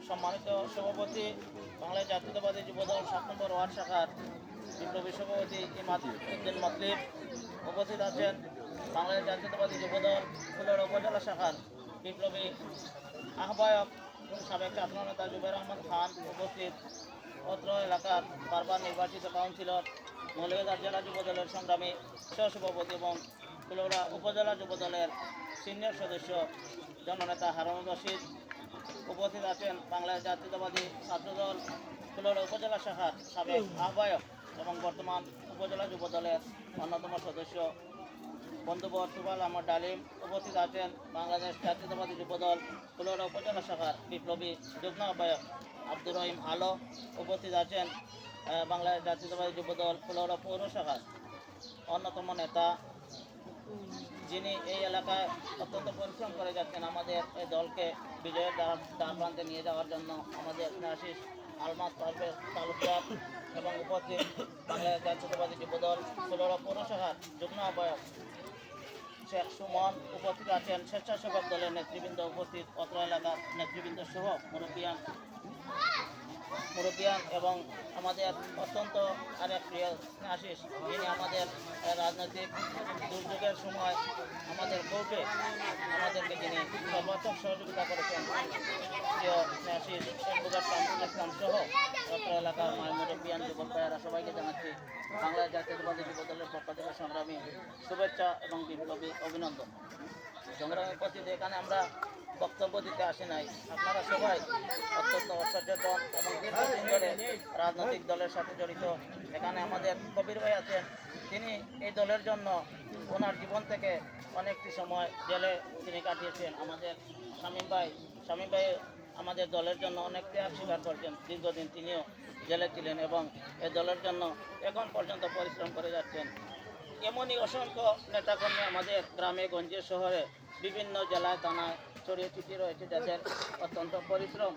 সম্মানিত সভাপতি বাংলাদেশ জাতীয়তাবাদী যুবদল 7 নম্বর ওয়ার্ড শাখার বিপ্লবী সভাপতি ইমাদ উদ্দিন মতলিব, উপস্থিত আছেন বাংলাদেশ জাতীয়তাবাদী যুবদল ফুলর উপজেলা শাখার বিপ্লবী আহ্বায়ক সাবেক ছাত্র নেতা জুবের আহমদ খান, উপস্থিত অত্র এলাকার বারবার নির্বাচিত কাউন্সিলর মৌলভীবাজার জেলা যুবদলের সংগ্রামী সহসভাপতি এবং ফুলৌড়া উপজেলা যুবদলের সিনিয়র সদস্য জননেতা হারুনুর রশিদ, উপস্থিত আছেন বাংলাদেশ জাতীয়তাবাদী ছাত্রদল ফুলৌড়া উপজেলা শাখার সাবেক আহ্বায়ক এবং বর্তমান উপজেলা যুবদলের অন্যতম সদস্য বন্ধুবর সুবাল আহমদ ডালিম, উপস্থিত আছেন বাংলাদেশ জাতীয়তাবাদী যুবদল ফুলৌড়া উপজেলা শাখার বিপ্লবী যুগ্ম আহ্বায়ক আব্দুর রহিম আলো, উপস্থিত আছেন বাংলাদেশ জাতীয়তাবাদী যুবদল ফুলৌড়া পৌর শাখার অন্যতম নেতা যিনি এই এলাকায় অত্যন্ত পরিশ্রম করে যাচ্ছেন আমাদের এই দলকে বিজয়ের দ্বার প্রান্তে নিয়ে যাওয়ার জন্য, আমাদের আশিস আলমাস পারভেজ তালুকদার, এবং উপস্থিত বাংলাদেশ জাতীয়তাবাদী যুবদল ফুলৌড়া পৌর শাখার যুগ্ম আহ্বায়ক শেখ সুমন, উপস্থিত আছেন স্বেচ্ছাসেবক দলের নেতৃবৃন্দ, উপস্থিত অত্র এলাকার নেতৃবৃন্দ সহ মুরব্বিয়ান এবং আমাদের অত্যন্ত আরেক প্রিয় আশিস, যিনি আমাদের রাজনৈতিক দুর্যোগের সময় আমাদেরকে যিনি সর্বাত্মক সহযোগিতা করেছেন, প্রিয় আশিস ইসলাম সহ অত্র এলাকার মুরব্বিয়ান যুবক ভাইয়েরা সবাইকে জানাচ্ছি বাংলাদেশ জাতীয়তাবাদী যুবদলের পক্ষ থেকে সংগ্রামী শুভেচ্ছা এবং বিপ্লবী অভিনন্দন। সংগ্রামী উপস্থিত, এখানে আমরা বক্তব্য দিতে আসি নাই, আপনারা সবাই অত্যন্ত অসচেতন এবং দীর্ঘদিন ধরে রাজনৈতিক দলের সাথে জড়িত। এখানে আমাদের কবির ভাই আছেন, তিনি এই দলের জন্য ওনার জীবন থেকে অনেকটি সময় জেলে তিনি কাটিয়েছেন। আমাদের শামীম ভাই আমাদের দলের জন্য অনেক ত্যাগ স্বীকার করছেন, দীর্ঘদিন তিনিও জেলে ছিলেন এবং এই দলের জন্য এখন পর্যন্ত পরিশ্রম করে যাচ্ছেন। এমনই অসংখ্য নেতাকর্মী আমাদের গ্রামে গঞ্জে শহরে বিভিন্ন জেলায় থানায় ছড়িয়ে ছিটিয়ে রয়েছে, যাদের অত্যন্ত পরিশ্রম